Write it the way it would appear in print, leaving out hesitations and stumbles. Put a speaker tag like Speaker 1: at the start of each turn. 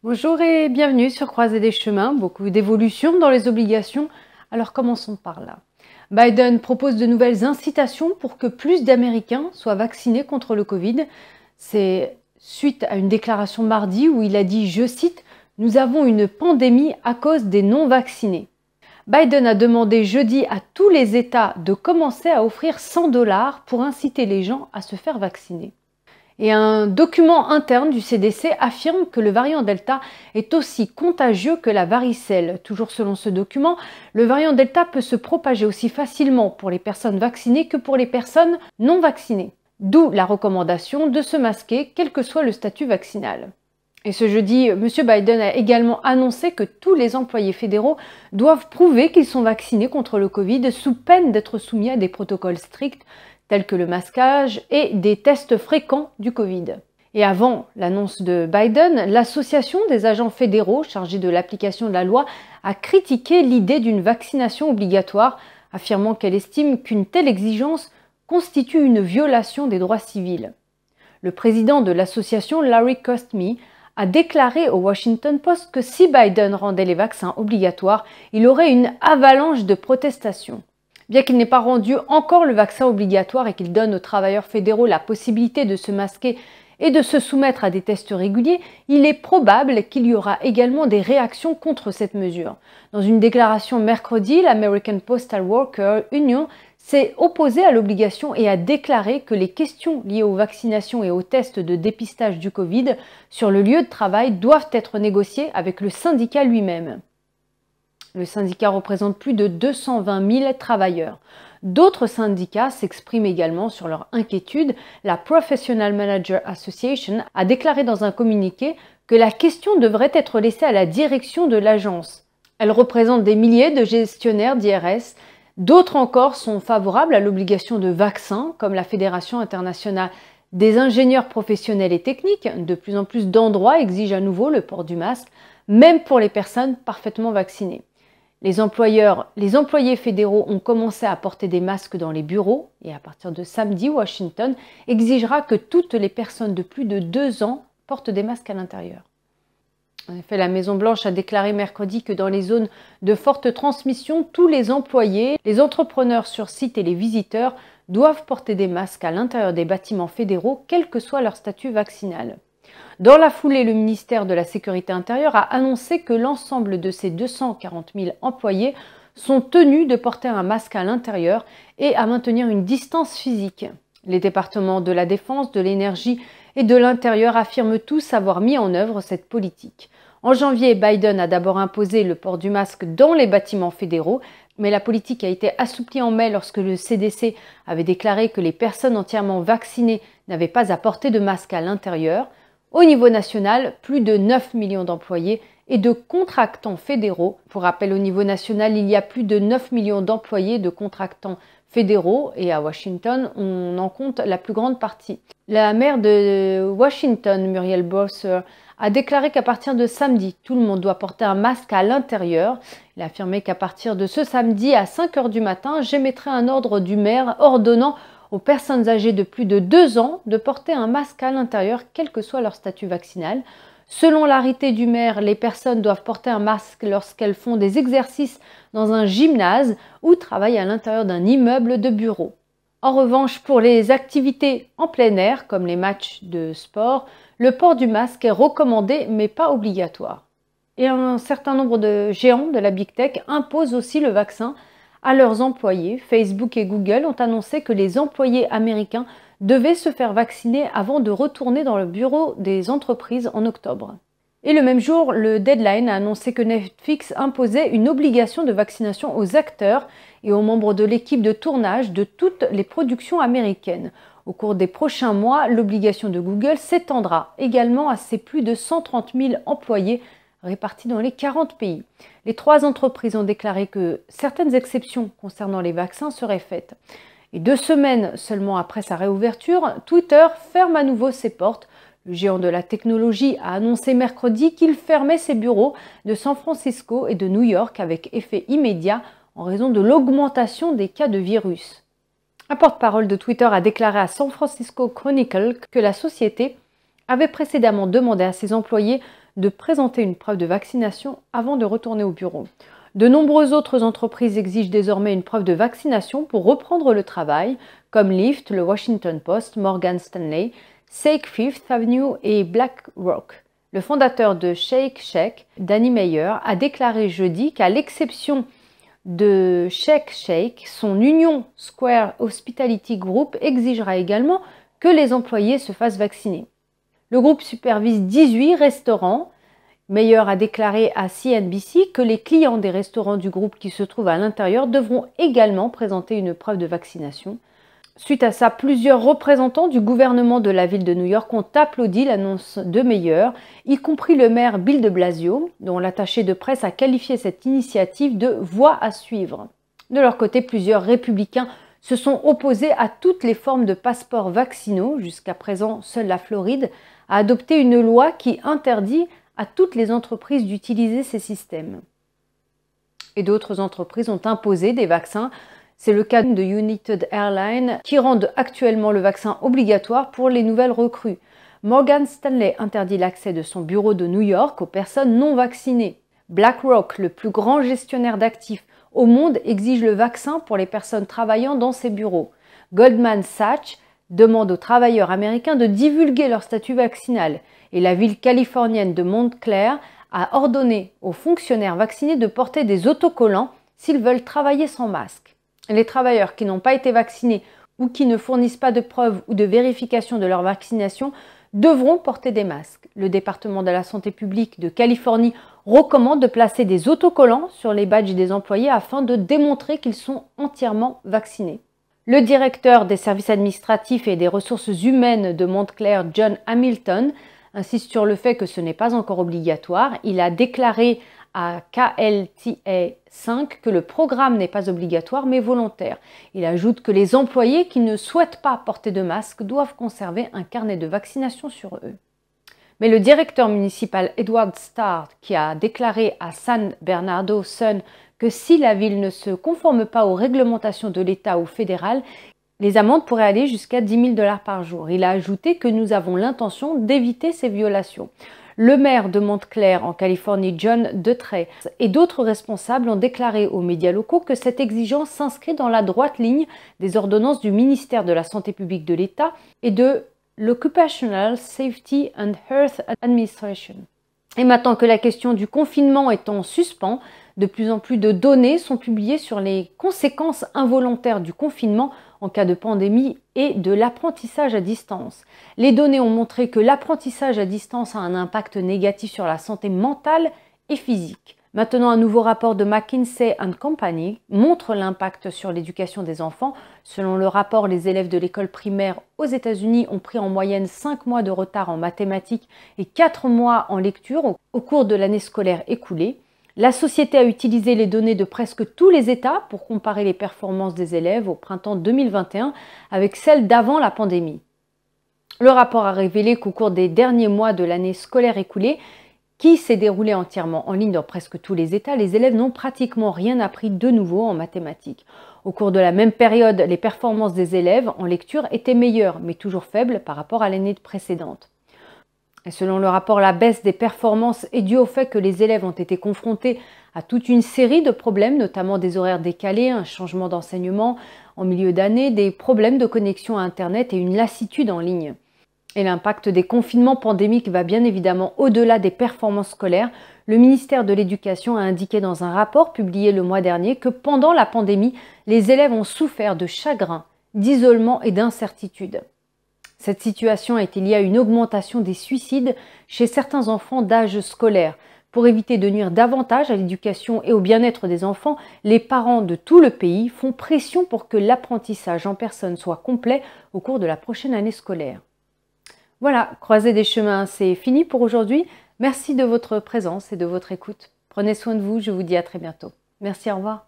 Speaker 1: Bonjour et bienvenue sur Croisée des chemins, beaucoup d'évolutions dans les obligations. Alors commençons par là. Biden propose de nouvelles incitations pour que plus d'Américains soient vaccinés contre le Covid. C'est suite à une déclaration mardi où il a dit, je cite, « Nous avons une pandémie à cause des non-vaccinés ». Biden a demandé jeudi à tous les États de commencer à offrir 100 $ pour inciter les gens à se faire vacciner. Et un document interne du CDC affirme que le variant Delta est aussi contagieux que la varicelle. Toujours selon ce document, le variant Delta peut se propager aussi facilement pour les personnes vaccinées que pour les personnes non vaccinées. D'où la recommandation de se masquer, quel que soit le statut vaccinal. Et ce jeudi, M. Biden a également annoncé que tous les employés fédéraux doivent prouver qu'ils sont vaccinés contre le Covid sous peine d'être soumis à des protocoles stricts tels que le masquage et des tests fréquents du Covid. Et avant l'annonce de Biden, l'Association des agents fédéraux chargés de l'application de la loi a critiqué l'idée d'une vaccination obligatoire, affirmant qu'elle estime qu'une telle exigence constitue une violation des droits civils. Le président de l'association, Larry Costme, a déclaré au Washington Post que si Biden rendait les vaccins obligatoires, il aurait une avalanche de protestations. Bien qu'il n'ait pas rendu encore le vaccin obligatoire et qu'il donne aux travailleurs fédéraux la possibilité de se masquer et de se soumettre à des tests réguliers, il est probable qu'il y aura également des réactions contre cette mesure. Dans une déclaration mercredi, l'American Postal Workers Union s'est opposée à l'obligation et a déclaré que les questions liées aux vaccinations et aux tests de dépistage du Covid sur le lieu de travail doivent être négociées avec le syndicat lui-même. Le syndicat représente plus de 220 000 travailleurs. D'autres syndicats s'expriment également sur leur inquiétude. La Professional Manager Association a déclaré dans un communiqué que la question devrait être laissée à la direction de l'agence. Elle représente des milliers de gestionnaires d'IRS. D'autres encore sont favorables à l'obligation de vaccins, comme la Fédération internationale des ingénieurs professionnels et techniques. De plus en plus d'endroits exigent à nouveau le port du masque, même pour les personnes parfaitement vaccinées. Les employés fédéraux ont commencé à porter des masques dans les bureaux et à partir de samedi, Washington exigera que toutes les personnes de plus de 2 ans portent des masques à l'intérieur. En effet, la Maison-Blanche a déclaré mercredi que dans les zones de forte transmission, tous les employés, les entrepreneurs sur site et les visiteurs doivent porter des masques à l'intérieur des bâtiments fédéraux, quel que soit leur statut vaccinal. Dans la foulée, le ministère de la Sécurité intérieure a annoncé que l'ensemble de ses 240 000 employés sont tenus de porter un masque à l'intérieur et à maintenir une distance physique. Les départements de la Défense, de l'Énergie et de l'Intérieur affirment tous avoir mis en œuvre cette politique. En janvier, Biden a d'abord imposé le port du masque dans les bâtiments fédéraux, mais la politique a été assouplie en mai lorsque le CDC avait déclaré que les personnes entièrement vaccinées n'avaient pas à porter de masque à l'intérieur. Au niveau national, plus de 9 millions d'employés et de contractants fédéraux. Pour rappel, au niveau national, il y a plus de 9 millions d'employés de contractants fédéraux et à Washington, on en compte la plus grande partie. La maire de Washington, Muriel Bowser, a déclaré qu'à partir de samedi, tout le monde doit porter un masque à l'intérieur. Il a affirmé qu'à partir de ce samedi à 5 h du matin, j'émettrai un ordre du maire ordonnant aux personnes âgées de plus de 2 ans de porter un masque à l'intérieur, quel que soit leur statut vaccinal. Selon l'arrêté du maire, les personnes doivent porter un masque lorsqu'elles font des exercices dans un gymnase ou travaillent à l'intérieur d'un immeuble de bureau. En revanche, pour les activités en plein air, comme les matchs de sport, le port du masque est recommandé mais pas obligatoire. Et un certain nombre de géants de la Big Tech imposent aussi le vaccin à leurs employés. Facebook et Google ont annoncé que les employés américains devaient se faire vacciner avant de retourner dans le bureau des entreprises en octobre. Et le même jour, le Deadline a annoncé que Netflix imposait une obligation de vaccination aux acteurs et aux membres de l'équipe de tournage de toutes les productions américaines. Au cours des prochains mois, l'obligation de Google s'étendra également à ses plus de 130 000 employés répartis dans les 40 pays. Les 3 entreprises ont déclaré que certaines exceptions concernant les vaccins seraient faites. Et 2 semaines seulement après sa réouverture, Twitter ferme à nouveau ses portes. Le géant de la technologie a annoncé mercredi qu'il fermait ses bureaux de San Francisco et de New York avec effet immédiat en raison de l'augmentation des cas de virus. Un porte-parole de Twitter a déclaré à San Francisco Chronicle que la société avait précédemment demandé à ses employés de présenter une preuve de vaccination avant de retourner au bureau. De nombreuses autres entreprises exigent désormais une preuve de vaccination pour reprendre le travail, comme Lyft, le Washington Post, Morgan Stanley, Sake Fifth Avenue et BlackRock. Le fondateur de Shake Shack, Danny Meyer, a déclaré jeudi qu'à l'exception de Shake Shack, son Union Square Hospitality Group exigera également que les employés se fassent vacciner. Le groupe supervise 18 restaurants. Meyer a déclaré à CNBC que les clients des restaurants du groupe qui se trouvent à l'intérieur devront également présenter une preuve de vaccination. Suite à ça, plusieurs représentants du gouvernement de la ville de New York ont applaudi l'annonce de Meyer, y compris le maire Bill de Blasio, dont l'attaché de presse a qualifié cette initiative de « voie à suivre ». De leur côté, plusieurs républicains se sont opposés à toutes les formes de passeports vaccinaux. Jusqu'à présent, seule la Floride a adopté une loi qui interdit à toutes les entreprises d'utiliser ces systèmes. Et d'autres entreprises ont imposé des vaccins. C'est le cas de United Airlines qui rendent actuellement le vaccin obligatoire pour les nouvelles recrues. Morgan Stanley interdit l'accès de son bureau de New York aux personnes non vaccinées. BlackRock, le plus grand gestionnaire d'actifs au monde, exige le vaccin pour les personnes travaillant dans ses bureaux. Goldman Sachs demande aux travailleurs américains de divulguer leur statut vaccinal. Et la ville californienne de Montclair a ordonné aux fonctionnaires vaccinés de porter des autocollants s'ils veulent travailler sans masque. Les travailleurs qui n'ont pas été vaccinés ou qui ne fournissent pas de preuves ou de vérification de leur vaccination devront porter des masques. Le département de la santé publique de Californie recommande de placer des autocollants sur les badges des employés afin de démontrer qu'ils sont entièrement vaccinés. Le directeur des services administratifs et des ressources humaines de Montclair, John Hamilton, insiste sur le fait que ce n'est pas encore obligatoire. Il a déclaré à KLTA 5 que le programme n'est pas obligatoire mais volontaire. Il ajoute que les employés qui ne souhaitent pas porter de masque doivent conserver un carnet de vaccination sur eux. Mais le directeur municipal Edward Starr, qui a déclaré à San Bernardino Sun que si la ville ne se conforme pas aux réglementations de l'État ou fédéral, les amendes pourraient aller jusqu'à 10 000 $ par jour. Il a ajouté que nous avons l'intention d'éviter ces violations. Le maire de Montclair en Californie, John Detrey, et d'autres responsables ont déclaré aux médias locaux que cette exigence s'inscrit dans la droite ligne des ordonnances du ministère de la Santé publique de l'État et de l'Occupational Safety and Health Administration. Et maintenant que la question du confinement est en suspens, de plus en plus de données sont publiées sur les conséquences involontaires du confinement en cas de pandémie et de l'apprentissage à distance. Les données ont montré que l'apprentissage à distance a un impact négatif sur la santé mentale et physique. Maintenant, un nouveau rapport de McKinsey & Company montre l'impact sur l'éducation des enfants. Selon le rapport, les élèves de l'école primaire aux États-Unis ont pris en moyenne 5 mois de retard en mathématiques et 4 mois en lecture au cours de l'année scolaire écoulée. La société a utilisé les données de presque tous les États pour comparer les performances des élèves au printemps 2021 avec celles d'avant la pandémie. Le rapport a révélé qu'au cours des derniers mois de l'année scolaire écoulée, qui s'est déroulée entièrement en ligne dans presque tous les États, les élèves n'ont pratiquement rien appris de nouveau en mathématiques. Au cours de la même période, les performances des élèves en lecture étaient meilleures, mais toujours faibles par rapport à l'année précédente. Et selon le rapport, la baisse des performances est due au fait que les élèves ont été confrontés à toute une série de problèmes, notamment des horaires décalés, un changement d'enseignement en milieu d'année, des problèmes de connexion à Internet et une lassitude en ligne. Et l'impact des confinements pandémiques va bien évidemment au-delà des performances scolaires. Le ministère de l'Éducation a indiqué dans un rapport publié le mois dernier que pendant la pandémie, les élèves ont souffert de chagrin, d'isolement et d'incertitude. Cette situation a été liée à une augmentation des suicides chez certains enfants d'âge scolaire. Pour éviter de nuire davantage à l'éducation et au bien-être des enfants, les parents de tout le pays font pression pour que l'apprentissage en personne soit complet au cours de la prochaine année scolaire. Voilà, Croisée des chemins, c'est fini pour aujourd'hui. Merci de votre présence et de votre écoute. Prenez soin de vous, je vous dis à très bientôt. Merci, au revoir.